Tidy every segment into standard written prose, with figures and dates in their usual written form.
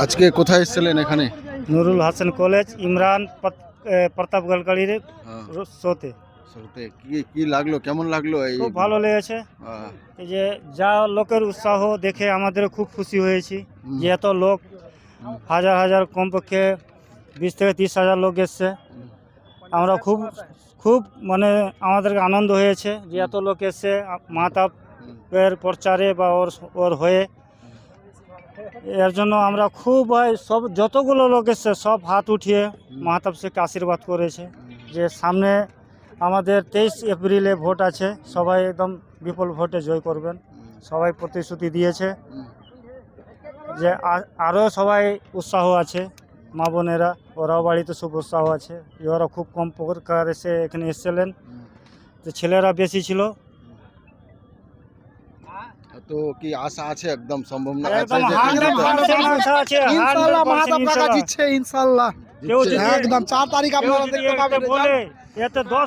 আজকে কোথায় এসেছিলেন এখানে? নুরুল হাসান কলেজ ইমরান প্রতাপ গলকাড়ির শোতে। কি লাগলো, কেমন লাগলো? খুব ভালো লেগেছে। এই যে যা লোকের উৎসাহ দেখে আমাদের খুব খুশি হয়েছি যে এত লোক, হাজার হাজার কমপক্ষে 20 থেকে 30,000 লোক এসছে। আমরা খুব খুব মানে আমাদেরকে আনন্দ হয়েছে যে এত লোক এসছে মাহতাবের প্রচারে বা ওর হয়ে। এর জন্য আমরা খুব সব যতগুলো লোক এসছে সব হাত উঠিয়ে মাহতাব শেখকে আশীর্বাদ করেছে যে সামনে আমাদের 23 এপ্রিলে ভোট আছে, সবাই একদম বিপুল ভোটে জয় করবেন। সবাই প্রতিশ্রুতি দিয়েছে যে আরও সবাই উৎসাহ আছে, মা বোনেরা ওরাও বাড়িতে খুব উৎসাহ আছে। ওরা খুব কম প্রকার এসে এখানে এসেছিলেন, তো ছেলেরা বেশি ছিল। তো কি আশা আছে, একদম সম্ভাবনা একদম 100% আছে, ইনশাআল্লাহ মাহতাব কাকা জিতছে ইনশাআল্লাহ। একদম 4 তারিখ আপনারা দেখতে পাবেন। এতে 10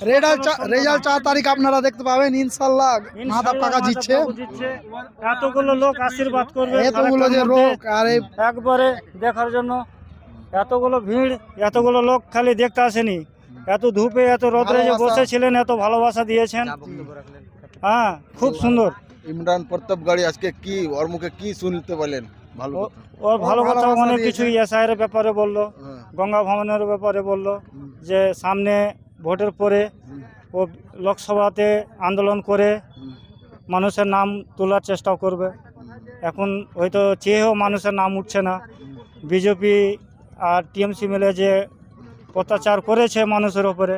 রেজাল্ট 4 তারিখ আপনারা দেখতে পাবেন ইনশাআল্লাহ। মাহতাব কাকা জিতছে। এতগুলো লোক আশীর্বাদ করবে, এতগুলো যে লোক আর একবারে দেখার জন্য এতগুলো ভিড়, এতগুলো লোক খালি দেখতে আসেনি, এত ধূপে এত রোদে যে বসেছিলেন, এত ভালোবাসা দিয়েছেন। হ্যাঁ, খুব সুন্দর। ইমরান প্রতাপগড়ি আজকে কি ওর মুখে কি শুনতে পেলেন? ভালো ওর ভালো কথা, অনেক কিছু এসআইয়ের ব্যাপারে বললো, গঙ্গা ভবনের ব্যাপারে বললো যে সামনে ভোটের পরে ও লোকসভাতে আন্দোলন করে মানুষের নাম তোলার চেষ্টা করবে। এখন হয়তো চেয়েও মানুষের নাম উঠছে না। বিজেপি আর টিএমসি মিলে যে অত্যাচার করেছে মানুষের ওপরে,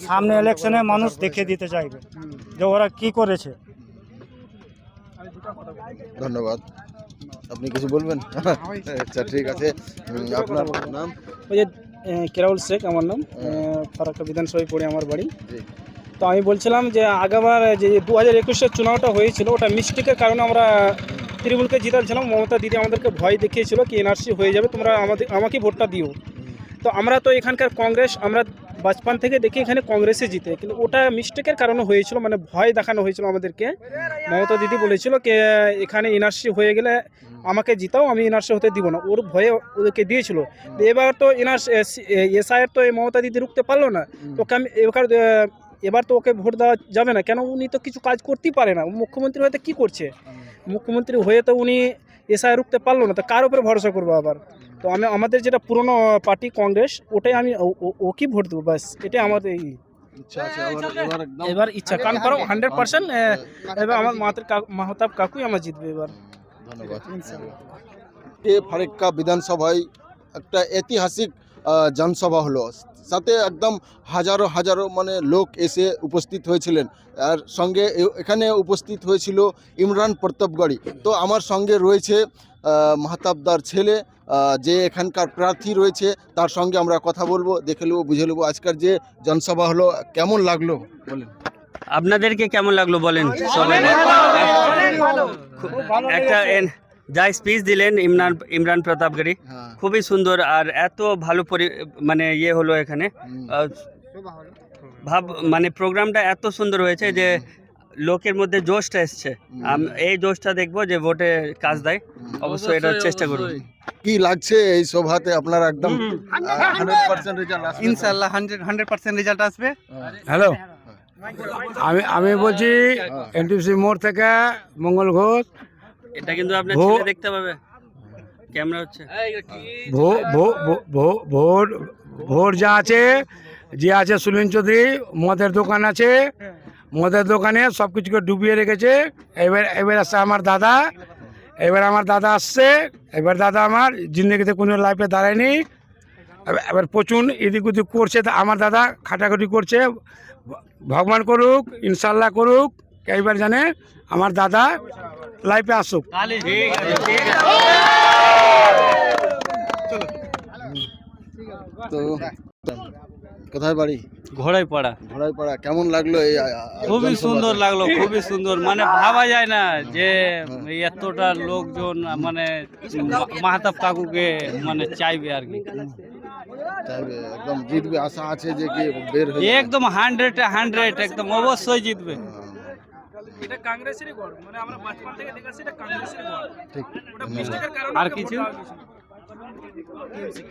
সামনে ইলেকশনে মানুষ দেখিয়ে দিতে চাইবে যে ওরা কি করেছে। ধন্যবাদ। আপনি কিছু বলবেন? আচ্ছা, ঠিক আছে। আপনার নাম? ওই যে কেরাউল শেখ আমার নাম, ফারাক্কা বিধানসভায় পড়ে আমার বাড়ি। তো আমি বলছিলাম যে আগামী যে 2021-এর চুনাওটা হয়েছিল, ওটা মিস্টেকের কারণে আমরা তৃণমূলকে জিতাচ্ছিলাম। মমতা দিদি আমাদেরকে ভয় দেখিয়েছিল কি এনআরসি হয়ে যাবে, তোমরা আমাকে ভোটটা দিও। তো আমরা তো এখানকার কংগ্রেস, আমরা বাচপান থেকে দেখি এখানে কংগ্রেসে জিতে, কিন্তু ওটা মিস্টেকের কারণে হয়েছিল, মানে ভয় দেখানো হয়েছিল আমাদেরকে। মমতা দিদি বলেছিল কি এখানে এনআরসি হয়ে গেলে আমাকে জিতাও, আমি এনআরসি হতে দিব না, ওর ভয়ে ওদেরকে দিয়েছিল। এবার তো এনআরসি এসআইয়ের তো মমতা দিদি রুখতে পারলো না, ওকে আমি এবার তো ওকে ভোট দেওয়া যাবে না। কেন? উনি তো কিছু কাজ করতেই পারে না। মুখ্যমন্ত্রী হয়তো কী করছে, মুখ্যমন্ত্রী হয়ে তো উনি এসআই রুখতে পারলো না, তো কার উপরে ভরসা করবো আবার? তো আমাদের যেটা পুরনো পার্টি কংগ্রেস, ওটাই আমি ওকে ভোট দেবো, ব্যাস এটাই আমাদের এবার ইচ্ছা। কারণ 100% এবার আমার মাহতাব কাকুই আমার জিতবে এবার। ধন্যবাদ। ফারাক্কা বিধানসভায় একটা ঐতিহাসিক জনসভা হলো, সাথে একদম হাজারো হাজারো মানে লোক এসে উপস্থিত হয়েছিলেন। আর সঙ্গে এখানে উপস্থিত হয়েছিল ইমরান প্রতাপগড়ি। তো আমার সঙ্গে রয়েছে মাহতাবদার ছেলে, যে এখানকার প্রার্থী রয়েছে, তার সঙ্গে আমরা কথা বলবো, দেখে নেবো, বুঝে নেবো আজকের যে জনসভা হলো কেমন লাগলো বলেন। আপনাদেরকে কেমন লাগলো বলেন সবাই। একটা যা স্পিচ দিলেন ইমরান প্রতাপগড়ি, খুবই সুন্দর। আর এত ভালো মানে ইয়ে হলো এখানে, মানে প্রোগ্রামটা এত সুন্দর হয়েছে যে লোকের মধ্যে জোশটা এসছে। এই জোশটা দেখবো যে ভোটে কাজ দেয়, অবশ্যই এটা চেষ্টা করব। কি লাগছে এই সভাতে আপনারা? একদম 100% রেজাল্ট আসবে ইনশাআল্লাহ, 100% রেজাল্ট আসবে। হ্যালো, আমি বলছি এনটিসি মোড় থেকে মঙ্গল ঘোষ। এটা কিন্তু আপনার ছেলে দেখতে পাবে, ক্যামেরা হচ্ছে। ভোট যা আছে, যে আছে সুনীল চৌধুরী, মদের দোকান আছে, মদের দোকানে সব কিছুকে ডুবিয়ে রেখেছে। এবার আসছে আমার দাদা, আমার দাদা আসছে। এবার দাদা আমার জিন্দগিতে কোনো লাইফে দাঁড়ায়নি, এবার প্রচুর এদিক ওদিক করছে। আমার দাদা খাটাখাটি করছে, ভগবান করুক, ইনশাল্লাহ করুক। এইবার জানে আমার দাদা লাইফে আসুক। তো কোথায় বাড়ি? ঘোড়াইপাড়া। ঘোড়াইপাড়া। কেমন লাগলো? এই খুবই সুন্দর লাগলো, খুবই সুন্দর। মানে ভাবা যায় না যে এতটা লোকজন মানে মাহতাব কাকুকে মানে চাইবে আর কি, একদম জিতবে আশা আছে যে কি বের হয়ে একদম 100 একদম অবশ্যই জিতবে। এটা কংগ্রেসেরই গড়, মানে আমরা বাচপান থেকে দেখেছি এটা কংগ্রেসেরই গড়। ঠিক ওটা মিস্টেকের কারণে আর ওটা কিছু? ভোট দেওয়া হয়েছিল।